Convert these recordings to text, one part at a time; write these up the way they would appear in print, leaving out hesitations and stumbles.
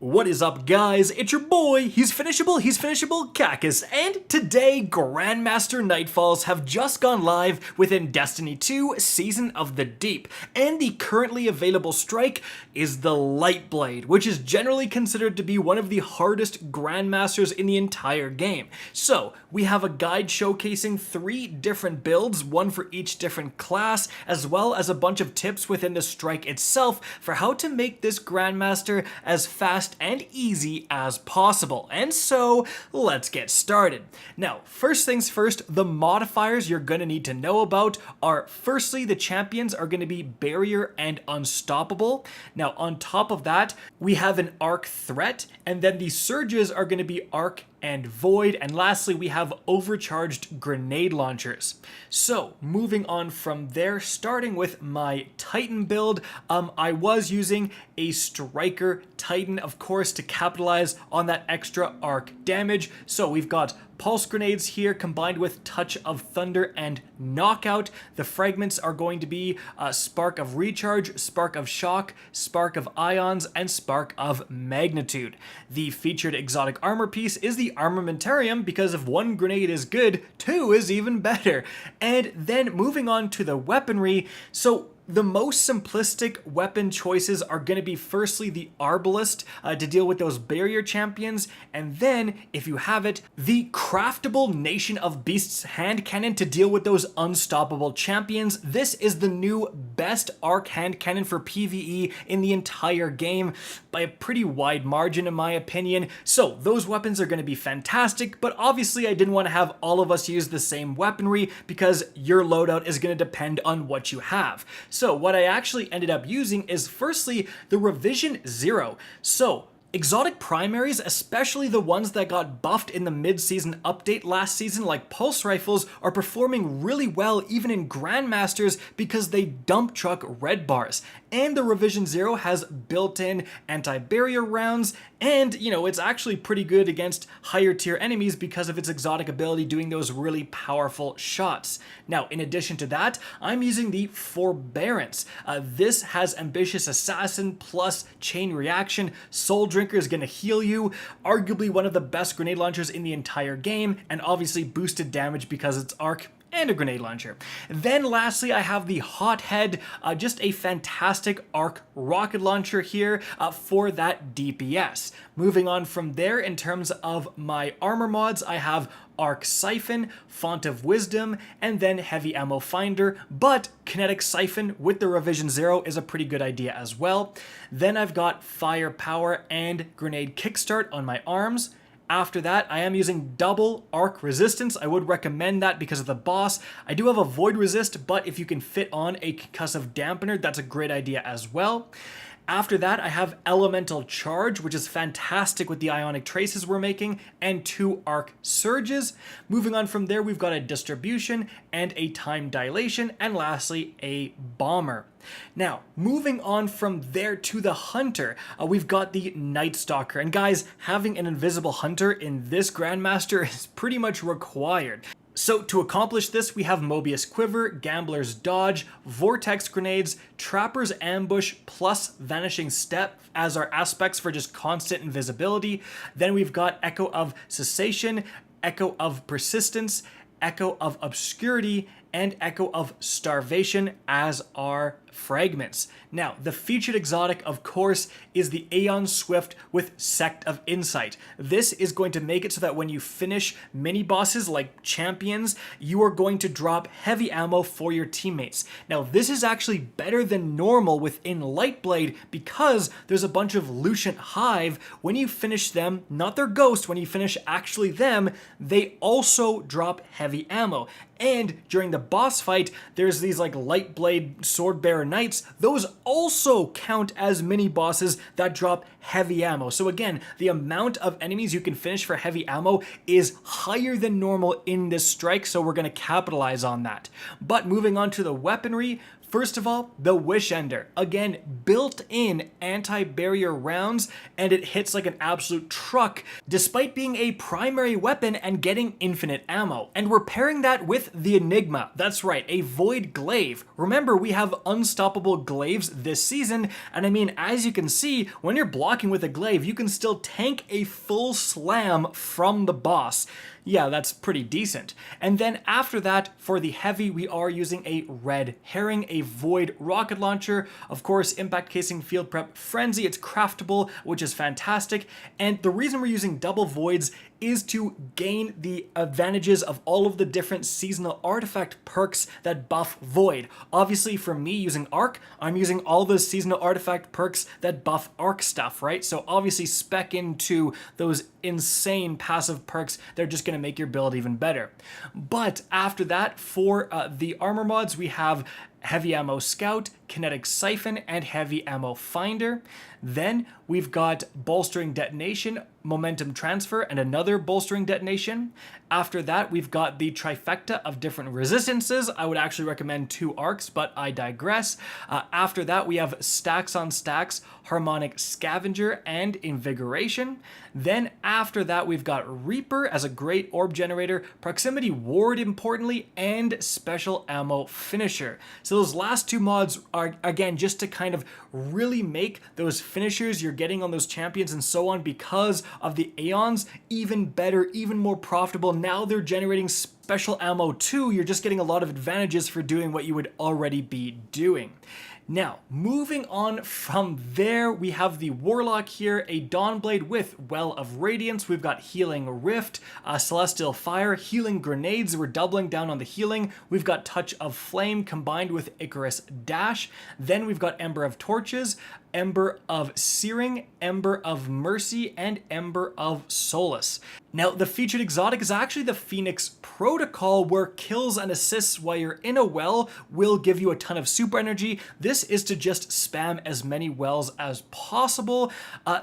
What is up, guys? It's your boy, he's finishable, Cacus, and today Grandmaster Nightfalls have just gone live within Destiny 2 Season of the Deep, and the currently available strike is the Lightblade, which is generally considered to be one of the hardest Grandmasters in the entire game. So, we have a guide showcasing 3 different builds, one for each different class, as well as a bunch of tips within the strike itself for how to make this Grandmaster as fast and easy as possible. And so, let's get started. Now, first things first, the modifiers you're going to need to know about are, firstly, the champions are going to be Barrier and Unstoppable. Now, on top of that, we have an Arc Threat, and then the Surges are going to be Arc and Void, and lastly we have overcharged grenade launchers. So moving on from there, starting with my Titan build, I was using a Striker Titan, of course, to capitalize on that extra arc damage. So we've got Pulse Grenades here combined with Touch of Thunder and Knockout. The fragments are going to be Spark of Recharge, Spark of Shock, Spark of Ions, and Spark of Magnitude. The featured exotic armor piece is the Armamentarium, because if 1 grenade is good, 2 is even better. And then moving on to the weaponry, so the most simplistic weapon choices are going to be firstly the Arbalist to deal with those barrier champions, and then, if you have it, the craftable Nation of Beasts hand cannon to deal with those unstoppable champions. This is the new best arc hand cannon for PvE in the entire game by a pretty wide margin in my opinion. So those weapons are going to be fantastic, but obviously I didn't want to have all of us use the same weaponry because your loadout is going to depend on what you have. So what I actually ended up using is firstly the Revision 0. So exotic primaries, especially the ones that got buffed in the mid-season update last season, like pulse rifles, are performing really well even in Grandmasters because they dump truck red bars. And the Revision 0 has built-in anti-barrier rounds, and, you know, it's actually pretty good against higher tier enemies because of its exotic ability doing those really powerful shots. Now, in addition to that, I'm using the Forbearance. This has Ambitious Assassin plus Chain Reaction. Soul Drinker is going to heal you, arguably one of the best grenade launchers in the entire game, and obviously boosted damage because it's arc and a grenade launcher. Then lastly, I have the Hothead, just a fantastic arc rocket launcher here for that DPS. Moving on from there, in terms of my armor mods, I have Arc Siphon, Font of Wisdom, and then Heavy Ammo Finder, but Kinetic Siphon with the Revision 0 is a pretty good idea as well. Then I've got Firepower and Grenade Kickstart on my arms. After that, I am using double arc resistance. I would recommend that because of the boss. I do have a void resist, but if you can fit on a concussive dampener, that's a great idea as well. After that, I have Elemental Charge, which is fantastic with the ionic traces we're making, and 2 Arc Surges. Moving on from there, we've got a Distribution and a Time Dilation, and lastly, a Bomber. Now, moving on from there to the Hunter, we've got the Night Stalker. And guys, having an invisible Hunter in this Grandmaster is pretty much required. So to accomplish this, we have Mobius Quiver, Gambler's Dodge, Vortex Grenades, Trapper's Ambush, plus Vanishing Step as our aspects for just constant invisibility. Then we've got Echo of Cessation, Echo of Persistence, Echo of Obscurity, and Echo of Starvation as our fragments. Now, the featured exotic, of course, is the Aeon Swift with Sect of Insight. This is going to make it so that when you finish mini-bosses like champions, you are going to drop heavy ammo for your teammates. Now, this is actually better than normal within Lightblade because there's a bunch of Lucian Hive. When you finish them, not their ghost, when you finish actually them, they also drop heavy ammo. And during the boss fight, there's these like Lightblade Swordbearer Knights. Those also count as mini bosses that drop heavy ammo. So again, the amount of enemies you can finish for heavy ammo is higher than normal in this strike, so we're going to capitalize on that. But moving on to the weaponry, First of all, the Wish Ender. Again, built-in anti-barrier rounds, and it hits like an absolute truck, despite being a primary weapon and getting infinite ammo. And we're pairing that with with the Enigma. That's right, a Void Glaive. Remember, we have unstoppable glaives this season, and I mean, as you can see, when you're blocking with a glaive, you can still tank a full slam from the boss. Yeah, that's pretty decent. And then after that, for the heavy, we are using a Red Herring, a Void Rocket Launcher, of course, Impact Casing, Field Prep, Frenzy. It's craftable, which is fantastic. And the reason we're using double Voids is to gain the advantages of all of the different seasonal artifact perks that buff Void. Obviously, for me using Arc, I'm using all those seasonal artifact perks that buff Arc stuff, right? So obviously spec into those insane passive perks. They're just going to make your build even better. But after that, for the armor mods, we have Heavy Ammo Scout, Kinetic Siphon, and Heavy Ammo Finder. Then we've got Bolstering Detonation, Momentum Transfer, and another Bolstering Detonation. After that, we've got the trifecta of different resistances. I would actually recommend 2 arcs, but I digress. After that, we have Stacks on Stacks, Harmonic Scavenger, and Invigoration. Then after that, we've got Reaper as a great orb generator, Proximity Ward importantly, and Special Ammo Finisher. So those last 2 mods are, again, just to kind of really make those finishers you're getting on those champions and so on because of the Aeons even better, even more profitable. Now they're generating special ammo too. You're just getting a lot of advantages for doing what you would already be doing. Now, moving on from there, we have the Warlock here, a Dawnblade with Well of Radiance. We've got Healing Rift, Celestial Fire, Healing Grenades. We're doubling down on the healing. We've got Touch of Flame combined with Icarus Dash. Then we've got Ember of Torches, Ember of Searing, Ember of Mercy, and Ember of Solace. Now, the featured exotic is actually the Phoenix Protocol, where kills and assists while you're in a well will give you a ton of super energy. This is to just spam as many wells as possible.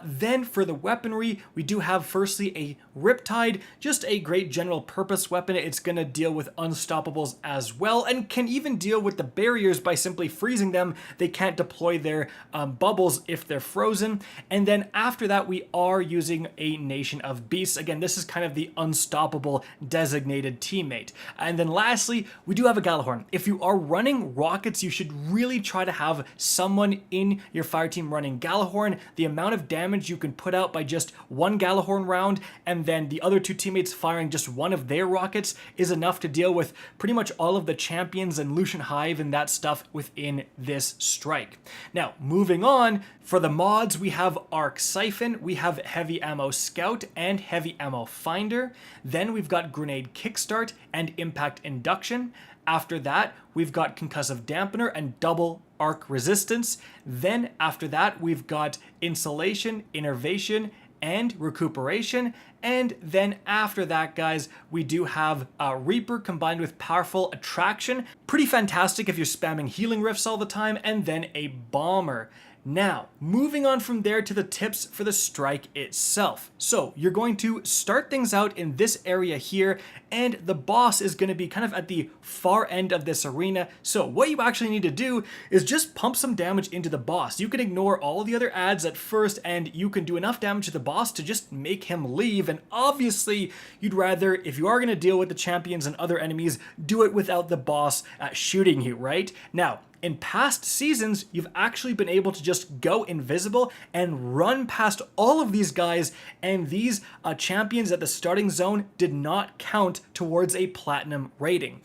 Then for the weaponry, we do have firstly a Riptide, just a great general purpose weapon. It's going to deal with unstoppables as well, and can even deal with the barriers by simply freezing them. They can't deploy their bubbles if they're frozen. And then after that, we are using a Nation of Beasts. Again, this is kind of the unstoppable designated teammate. And then lastly, we do have a Galahorn. If you are running rockets, you should really try to have someone in your fire team running Galahorn. The amount of damage you can put out by just one Galahorn round and then the other 2 teammates firing just one of their rockets is enough to deal with pretty much all of the champions and Lucian Hive and that stuff within this strike. Now, moving on, for the mods, we have Arc Siphon, we have Heavy Ammo Scout, and Heavy Ammo Finder. Then we've got Grenade Kickstart and Impact Induction. After that, we've got Concussive Dampener and Double Arc Resistance. Then after that, we've got Insulation, Innervation, and Recuperation. And then after that, guys, we do have Reaper combined with Powerful Attraction. Pretty fantastic if you're spamming Healing Rifts all the time. And then a Bomber. Now, moving on from there to the tips for the strike itself. So you're going to start things out in this area here, and the boss is going to be kind of at the far end of this arena. So what you actually need to do is just pump some damage into the boss. You can ignore all the other adds at first, and you can do enough damage to the boss to just make him leave. And obviously, you'd rather, if you are going to deal with the champions and other enemies, do it without the boss shooting you, right? Now, in past seasons, you've actually been able to just go invisible and run past all of these guys, and these champions at the starting zone did not count towards a platinum rating.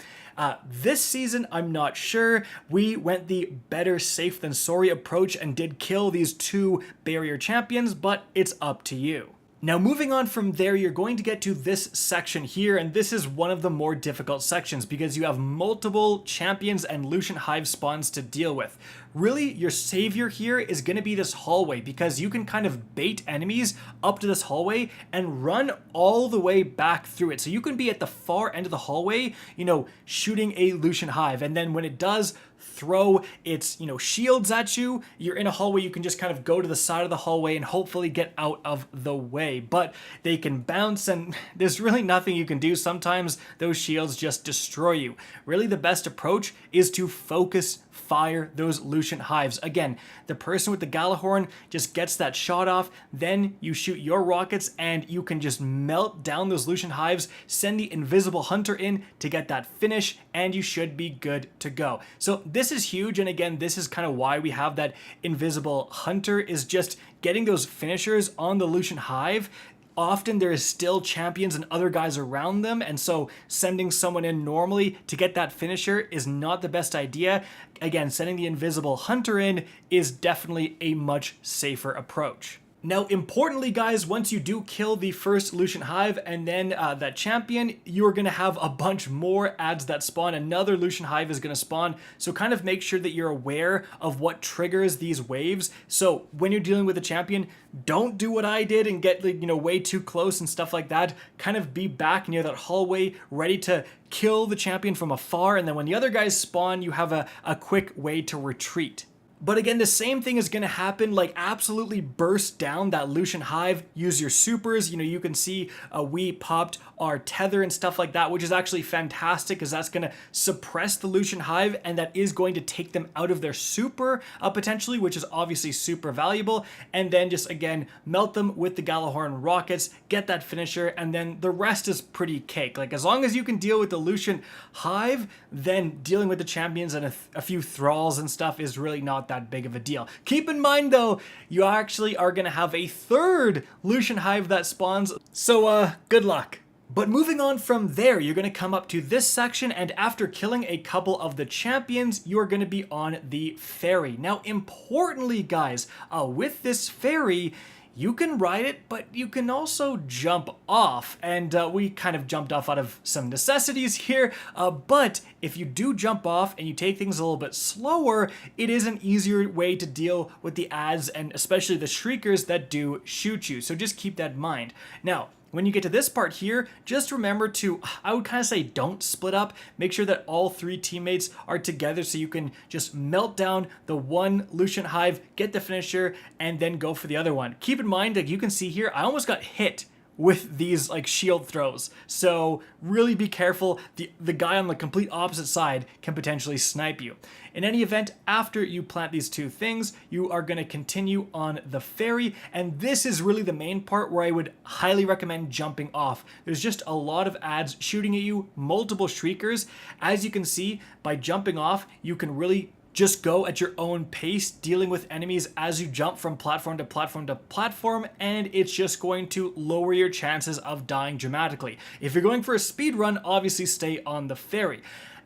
This season, I'm not sure. We went the better safe than sorry approach and did kill these 2 barrier champions, but it's up to you. Now, moving on from there, you're going to get to this section here, and this is one of the more difficult sections because you have multiple champions and Lucian Hive spawns to deal with. Really, your savior here is going to be this hallway because you can kind of bait enemies up to this hallway and run all the way back through it. So you can be at the far end of the hallway, you know, shooting a Lucian Hive, and then when it does throw its, shields at you, you're in a hallway, you can just kind of go to the side of the hallway and hopefully get out of the way. But they can bounce and there's really nothing you can do. Sometimes those shields just destroy you. Really, the best approach is to focus fire those Lucian Hives. Again, the person with the Galahorn just gets that shot off, then you shoot your rockets and you can just melt down those Lucian Hives, send the Invisible Hunter in to get that finish, and you should be good to go. So this is huge, and again, this is kind of why we have that Invisible Hunter, is just getting those finishers on the Lucian Hive. Often there is still champions and other guys around them, and so sending someone in normally to get that finisher is not the best idea. Again, sending the Invisible Hunter in is definitely a much safer approach. Now, importantly, guys, once you do kill the first Lucian Hive and then that champion, you're going to have a bunch more adds that spawn. Another Lucian Hive is going to spawn, so kind of make sure that you're aware of what triggers these waves. So when you're dealing with a champion, don't do what I did and get, like, way too close and stuff like that. Kind of be back near that hallway, ready to kill the champion from afar, and then when the other guys spawn, you have a quick way to retreat. But again, the same thing is going to happen, like absolutely burst down that Lucian Hive, use your supers. You can see we popped our tether and stuff like that, which is actually fantastic because that's going to suppress the Lucian Hive and that is going to take them out of their super potentially, which is obviously super valuable. And then just, again, melt them with the Galahorn rockets, get that finisher, and then the rest is pretty cake. Like, as long as you can deal with the Lucian Hive, then dealing with the champions and a few thralls and stuff is really not that big of a deal. Keep in mind though, you actually are going to have a third Lucian Hive that spawns, so good luck. But moving on from there, you're going to come up to this section, and after killing a couple of the champions, you're going to be on the Ferry. Now, importantly, guys, with this Ferry, you can ride it, but you can also jump off. And we kind of jumped off out of some necessities here. But if you do jump off and you take things a little bit slower, it is an easier way to deal with the adds and especially the shriekers that do shoot you. So just keep that in mind. Now, when you get to this part here, just remember to, I would kind of say, don't split up. Make sure that all three teammates are together so you can just melt down the one Lucian Hive, get the finisher, and then go for the other one. Keep in mind, like you can see here, I almost got hit with these like shield throws. So really be careful. The guy on the complete opposite side can potentially snipe you. In any event, after you plant these two things, you are going to continue on the Ferry, and this is really the main part where I would highly recommend jumping off. There's just a lot of adds shooting at you, multiple shriekers. As you can see, by jumping off, you can really just go at your own pace, dealing with enemies as you jump from platform to platform to platform, and it's just going to lower your chances of dying dramatically. If you're going for a speed run, obviously stay on the Ferry.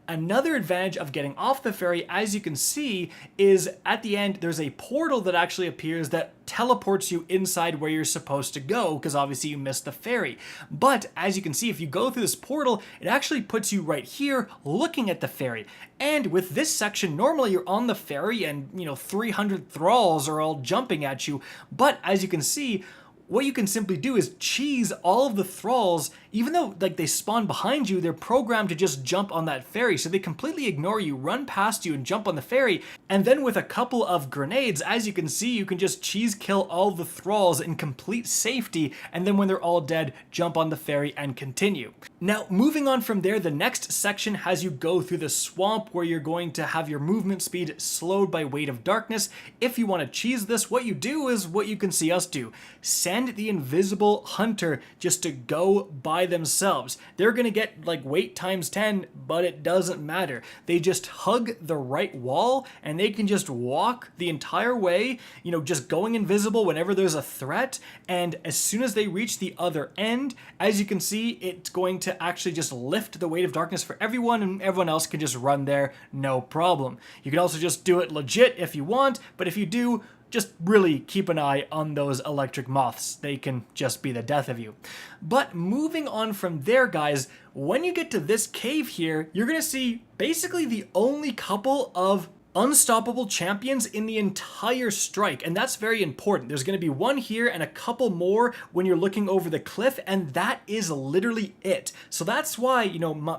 Another advantage of getting off the Ferry, as you can see, is at the end there's a portal that actually appears that teleports you inside where you're supposed to go, because obviously you missed the Ferry. But as you can see, if you go through this portal, it actually puts you right here looking at the Ferry. And with this section, normally you're on the Ferry and 300 thralls are all jumping at you. But as you can see, what you can simply do is cheese all of the thralls. Even though like they spawn behind you, they're programmed to just jump on that Ferry, so they completely ignore you, run past you and jump on the Ferry. And then with a couple of grenades, as you can see, you can just cheese kill all the thralls in complete safety, and then when they're all dead, jump on the Ferry and continue. Now, moving on from there, the next section has you go through the swamp where you're going to have your movement speed slowed by Weight of Darkness. If you want to cheese this, what you do is what you can see us do. Send the Invisible Hunter just to go by themselves. They're going to get like weight times 10, but it doesn't matter. They just hug the right wall and they can just walk the entire way, just going invisible whenever there's a threat. And as soon as they reach the other end, as you can see, it's going to actually just lift the Weight of Darkness for everyone, and everyone else can just run there, no problem. You can also just do it legit if you want, but if you do, just really keep an eye on those electric moths. They can just be the death of you. But moving on from there, guys, when you get to this cave here, you're going to see basically the only couple of unstoppable champions in the entire strike, and that's very important. There's going to be one here and a couple more when you're looking over the cliff, and that is literally it. So that's why,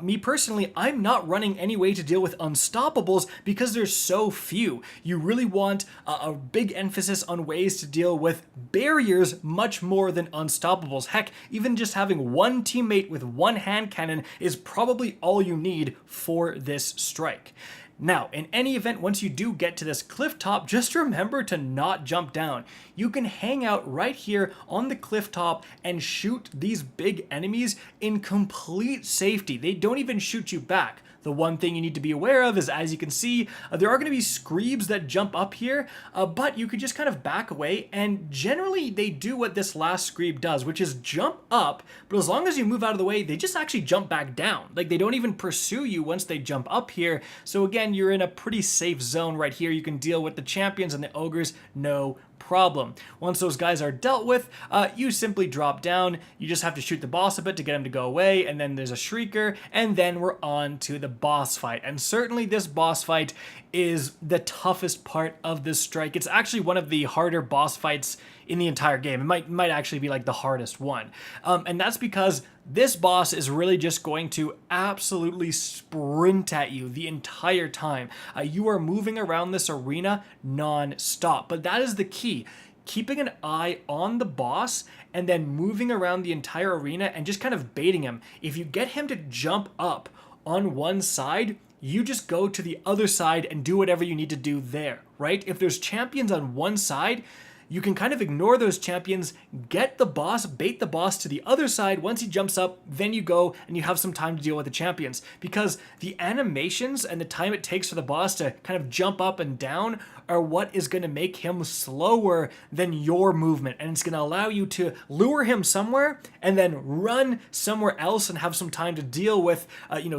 me personally, I'm not running any way to deal with unstoppables because there's so few. You really want a big emphasis on ways to deal with barriers much more than unstoppables. Heck, even just having one teammate with one hand cannon is probably all you need for this strike. Now, in any event, once you do get to this cliff top, just remember to not jump down. You can hang out right here on the cliff top and shoot these big enemies in complete safety. They don't even shoot you back. The one thing you need to be aware of is, as you can see, there are going to be screebs that jump up here, but you could just kind of back away, and generally they do what this last screeb does, which is jump up, but as long as you move out of the way, they just actually jump back down. Like, they don't even pursue you once they jump up here, so again, you're in a pretty safe zone right here. You can deal with the champions and the ogres, no problem. Once those guys are dealt with, you simply drop down. You just have to shoot the boss a bit to get him to go away, and then there's a shrieker, and then we're on to the boss fight. And certainly this boss fight is the toughest part of this strike. It's actually one of the harder boss fights in the entire game. It might actually be like the hardest one. And that's because this boss is really just going to absolutely sprint at you the entire time. You are moving around this arena non-stop, but that is the key. Keeping an eye on the boss and then moving around the entire arena and just kind of baiting him. If you get him to jump up on one side, you just go to the other side and do whatever you need to do there, right? If there's champions on one side, you can kind of ignore those champions, get the boss, bait the boss to the other side. Once he jumps up, then you go and you have some time to deal with the champions. Because the animations and the time it takes for the boss to kind of jump up and down are what is going to make him slower than your movement. And it's going to allow you to lure him somewhere and then run somewhere else and have some time to deal with,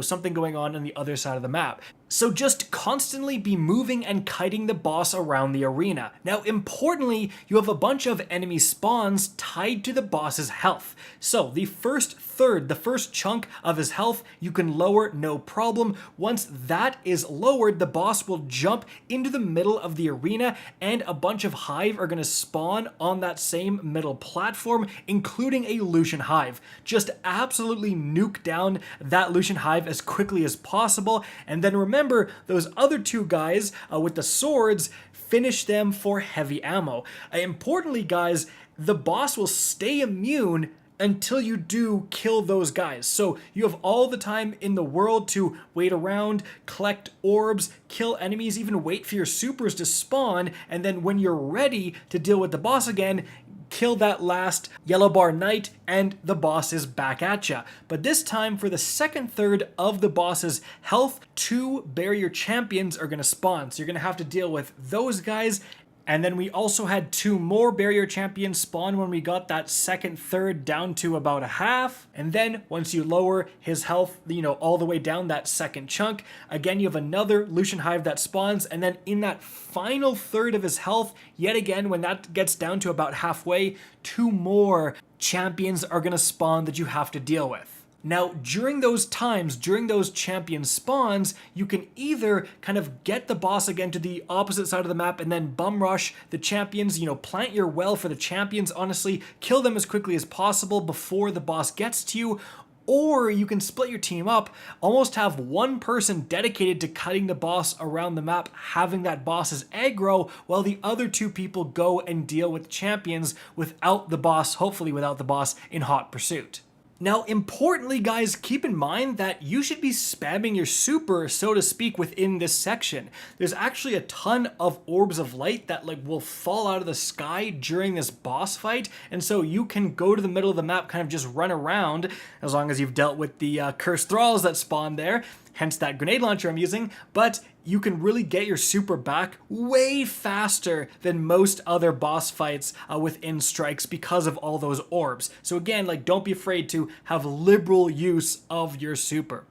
something going on the other side of the map. So just constantly be moving and kiting the boss around the arena. Now, importantly, you have a bunch of enemy spawns tied to the boss's health. So the first third, the first chunk of his health, you can lower no problem. Once that is lowered, the boss will jump into the middle of the arena, and a bunch of hive are going to spawn on that same middle platform, including a Lucian Hive. Just absolutely nuke down that Lucian Hive as quickly as possible, and then remember those other two guys with the swords, finish them for heavy ammo. Importantly, guys, the boss will stay immune until you do kill those guys. So you have all the time in the world to wait around, collect orbs, kill enemies, even wait for your supers to spawn, and then when you're ready to deal with the boss again, kill that last yellow bar knight, and the boss is back at ya. But this time, for the second third of the boss's health, 2 barrier champions are gonna spawn. So you're gonna have to deal with those guys. And then we also had 2 more barrier champions spawn when we got that second third down to about a half. And then once you lower his health, all the way down that second chunk, again, you have another Lucian Hive that spawns. And then in that final third of his health, yet again, when that gets down to about halfway, 2 more champions are going to spawn that you have to deal with. Now, during those times, during those champion spawns, you can either kind of get the boss again to the opposite side of the map and then bum rush the champions, plant your well for the champions, honestly, kill them as quickly as possible before the boss gets to you, or you can split your team up, almost have one person dedicated to cutting the boss around the map, having that boss's aggro, while the other 2 people go and deal with champions without the boss, hopefully without the boss in hot pursuit. Now, importantly, guys, keep in mind that you should be spamming your super, so to speak, within this section. There's actually a ton of orbs of light that will fall out of the sky during this boss fight, and so you can go to the middle of the map, kind of just run around, as long as you've dealt with the cursed thralls that spawn there, hence that grenade launcher I'm using, but you can really get your super back way faster than most other boss fights within strikes because of all those orbs. So again, don't be afraid to have liberal use of your super.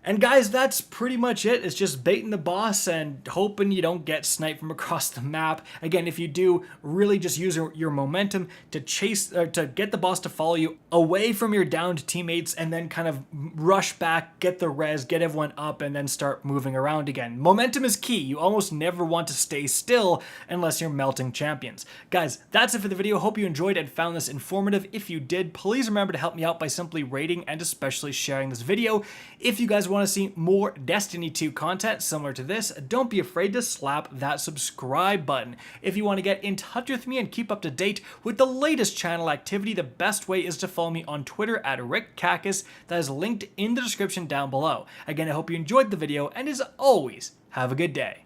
And guys, that's pretty much it. It's just baiting the boss and hoping you don't get sniped from across the map. Again, if you do, really just use your momentum to to get the boss to follow you away from your downed teammates, and then kind of rush back, get the res, get everyone up, and then start moving around again. Momentum is key. You almost never want to stay still unless you're melting champions. Guys, that's it for the video. Hope you enjoyed and found this informative. If you did, please remember to help me out by simply rating and especially sharing this video. If you guys want to see more Destiny 2 content similar to this, don't be afraid to slap that subscribe button. If you want to get in touch with me and keep up to date with the latest channel activity, the best way is to follow me on Twitter at RickCacus. That is linked in the description down below. Again, I hope you enjoyed the video, and as always, have a good day.